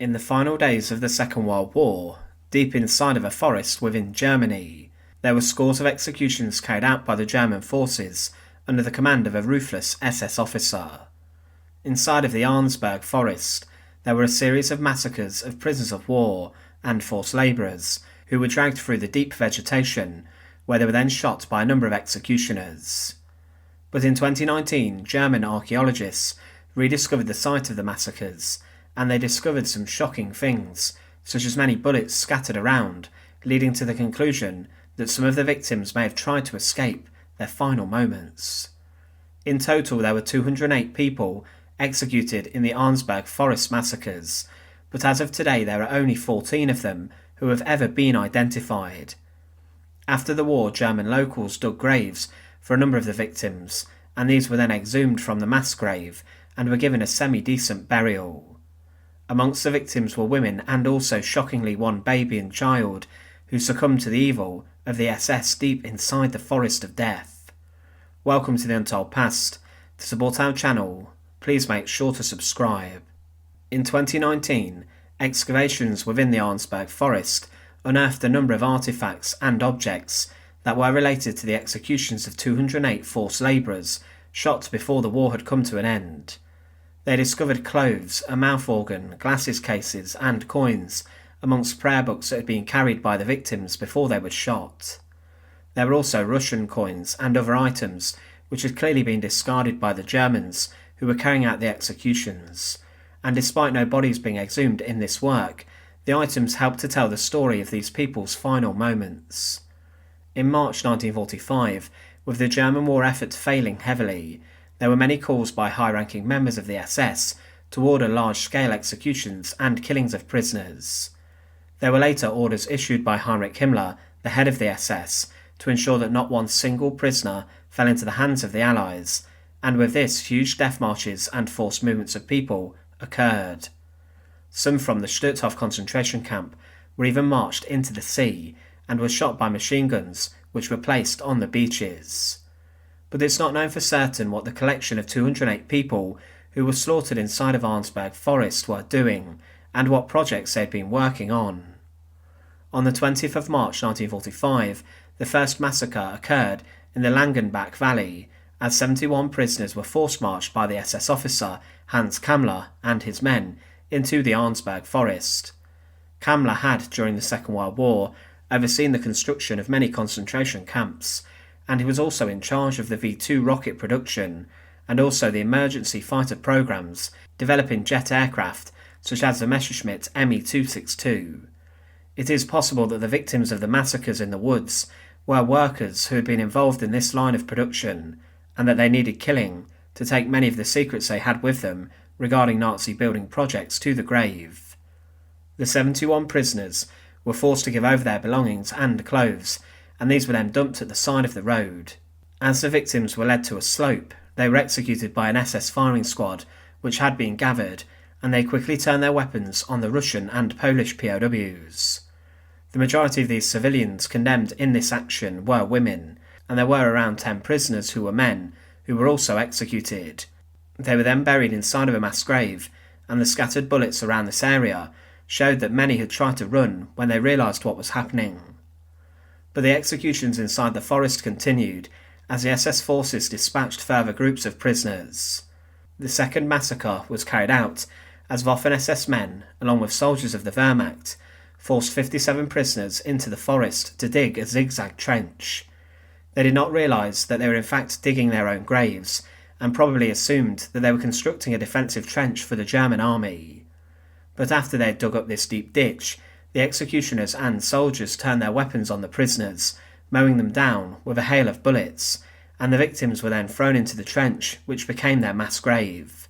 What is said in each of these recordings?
In the final days of the Second World War, deep inside of a forest within Germany, there were scores of executions carried out by the German forces under the command of a ruthless SS officer. Inside of the Arnsberg Forest, there were a series of massacres of prisoners of war and forced labourers who were dragged through the deep vegetation, where they were then shot by a number of executioners. But in 2019, German archaeologists rediscovered the site of the massacres, and they discovered some shocking things, such as many bullets scattered around, leading to the conclusion that some of the victims may have tried to escape their final moments. In total, there were 208 people executed in the Arnsberg Forest Massacres, but as of today there are only 14 of them who have ever been identified. After the war, German locals dug graves for a number of the victims, and these were then exhumed from the mass grave and were given a semi-decent burial. Amongst the victims were women and also shockingly one baby and child who succumbed to the evil of the SS deep inside the forest of death. Welcome to The Untold Past. To support our channel, please make sure to subscribe. In 2019, excavations within the Arnsberg Forest unearthed a number of artefacts and objects that were related to the executions of 208 forced labourers shot before the war had come to an end. They discovered clothes, a mouth organ, glasses cases and coins amongst prayer books that had been carried by the victims before they were shot. There were also Russian coins and other items which had clearly been discarded by the Germans who were carrying out the executions, and despite no bodies being exhumed in this work, the items helped to tell the story of these people's final moments. In March 1945, with the German war effort failing heavily, there were many calls by high-ranking members of the SS to order large-scale executions and killings of prisoners. There were later orders issued by Heinrich Himmler, the head of the SS, to ensure that not one single prisoner fell into the hands of the Allies, and with this huge death marches and forced movements of people occurred. Some from the Stutthof concentration camp were even marched into the sea and were shot by machine guns which were placed on the beaches. But it's not known for certain what the collection of 208 people who were slaughtered inside of Arnsberg Forest were doing and what projects they'd been working on. On the 20th of March 1945, the first massacre occurred in the Langenbach Valley, as 71 prisoners were force-marched by the SS officer Hans Kammler and his men into the Arnsberg Forest. Kammler had, during the Second World War, overseen the construction of many concentration camps, and he was also in charge of the V-2 rocket production, and also the emergency fighter programs, developing jet aircraft such as the Messerschmitt Me-262. It is possible that the victims of the massacres in the woods were workers who had been involved in this line of production, and that they needed killing to take many of the secrets they had with them regarding Nazi building projects to the grave. The 71 prisoners were forced to give over their belongings and clothes, and these were then dumped at the side of the road. As the victims were led to a slope, they were executed by an SS firing squad which had been gathered, and they quickly turned their weapons on the Russian and Polish POWs. The majority of these civilians condemned in this action were women, and there were around 10 prisoners who were men who were also executed. They were then buried inside of a mass grave, and the scattered bullets around this area showed that many had tried to run when they realised what was happening. But the executions inside the forest continued as the SS forces dispatched further groups of prisoners. The second massacre was carried out as Waffen-SS men, along with soldiers of the Wehrmacht, forced 57 prisoners into the forest to dig a zigzag trench. They did not realise that they were in fact digging their own graves, and probably assumed that they were constructing a defensive trench for the German army. But after they had dug up this deep ditch, the executioners and soldiers turned their weapons on the prisoners, mowing them down with a hail of bullets, and the victims were then thrown into the trench, which became their mass grave.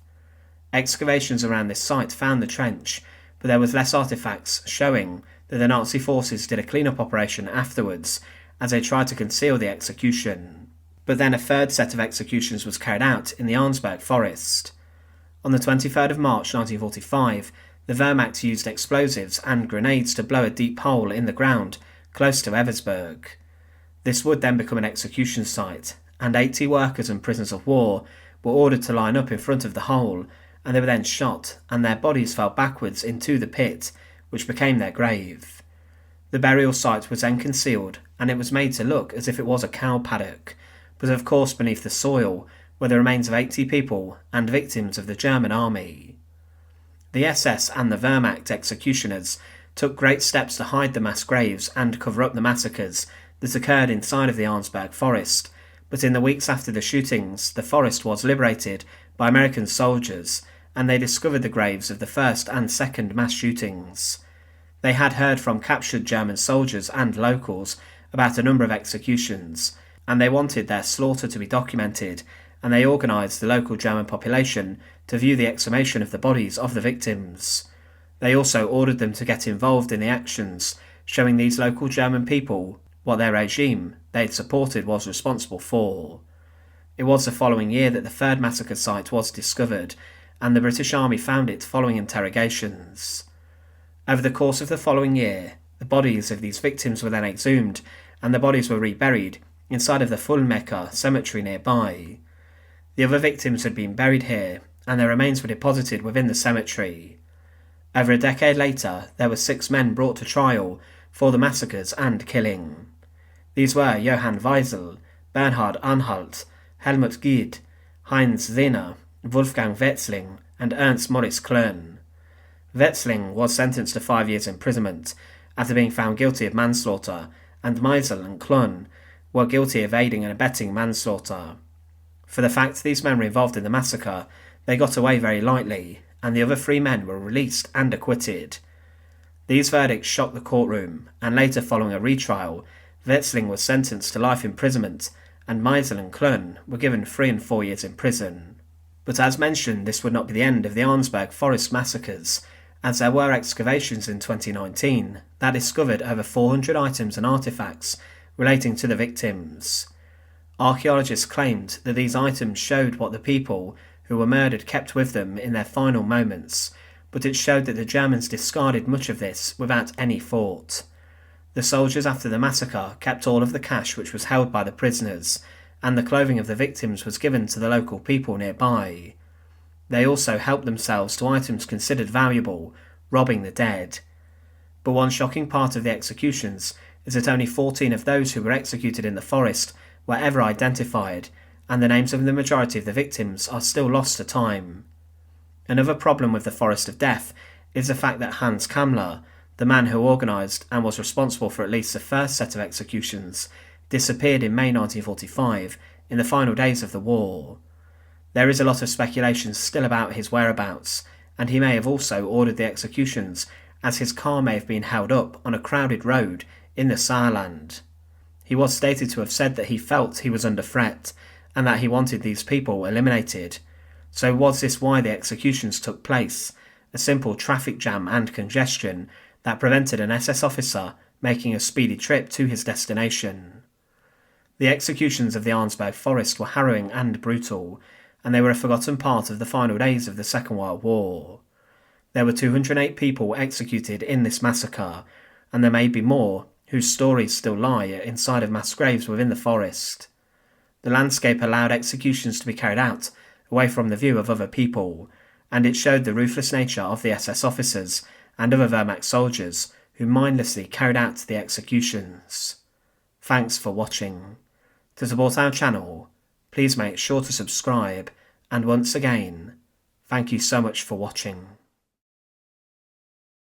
Excavations around this site found the trench, but there was less artefacts showing that the Nazi forces did a clean-up operation afterwards as they tried to conceal the execution. But then a third set of executions was carried out in the Arnsberg Forest. On the 23rd of March 1945, the Wehrmacht used explosives and grenades to blow a deep hole in the ground close to Eversberg. This would then become an execution site, and 80 workers and prisoners of war were ordered to line up in front of the hole and they were then shot, and their bodies fell backwards into the pit, which became their grave. The burial site was then concealed, and it was made to look as if it was a cow paddock, but of course beneath the soil were the remains of 80 people and victims of the German army. The SS and the Wehrmacht executioners took great steps to hide the mass graves and cover up the massacres that occurred inside of the Arnsberg Forest, but in the weeks after the shootings, the forest was liberated by American soldiers, and they discovered the graves of the first and second mass shootings. They had heard from captured German soldiers and locals about a number of executions, and they wanted their slaughter to be documented, and they organised the local German population to view the exhumation of the bodies of the victims. They also ordered them to get involved in the actions, showing these local German people what their regime they'd supported was responsible for. It was the following year that the third massacre site was discovered, and the British Army found it following interrogations. Over the course of the following year, the bodies of these victims were then exhumed, and the bodies were reburied inside of the Fulmecker cemetery nearby. The other victims had been buried here, and their remains were deposited within the cemetery. Over a decade later, there were 6 men brought to trial for the massacres and killing. These were Johann Weisel, Bernhard Anhalt, Helmut Gied, Heinz Zehner, Wolfgang Wetzling, and Ernst Moritz Klön. Wetzling was sentenced to 5 years imprisonment after being found guilty of manslaughter, and Meisel and Klön were guilty of aiding and abetting manslaughter. For the fact these men were involved in the massacre, they got away very lightly, and the other 3 men were released and acquitted. These verdicts shocked the courtroom, and later, following a retrial, Wetzling was sentenced to life imprisonment, and Meisel and Klön were given 3 and 4 years in prison. But as mentioned, this would not be the end of the Arnsberg Forest Massacres, as there were excavations in 2019 that discovered over 400 items and artefacts relating to the victims. Archaeologists claimed that these items showed what the people who were murdered kept with them in their final moments, but it showed that the Germans discarded much of this without any thought. The soldiers after the massacre kept all of the cash which was held by the prisoners, and the clothing of the victims was given to the local people nearby. They also helped themselves to items considered valuable, robbing the dead. But one shocking part of the executions is that only 14 of those who were executed in the forest were ever identified, and the names of the majority of the victims are still lost to time. Another problem with the Forest of Death is the fact that Hans Kammler, the man who organised and was responsible for at least the first set of executions, disappeared in May 1945 in the final days of the war. There is a lot of speculation still about his whereabouts, and he may have also ordered the executions, as his car may have been held up on a crowded road in the Saarland. He was stated to have said that he felt he was under threat, and that he wanted these people eliminated. So was this why the executions took place? A simple traffic jam and congestion that prevented an SS officer making a speedy trip to his destination. The executions of the Arnsberg Forest were harrowing and brutal, and they were a forgotten part of the final days of the Second World War. There were 208 people executed in this massacre, and there may be more whose stories still lie inside of mass graves within the forest. The landscape allowed executions to be carried out away from the view of other people, and it showed the ruthless nature of the SS officers and other Wehrmacht soldiers who mindlessly carried out the executions. Thanks for watching. To support our channel, please make sure to subscribe, and once again, thank you so much for watching.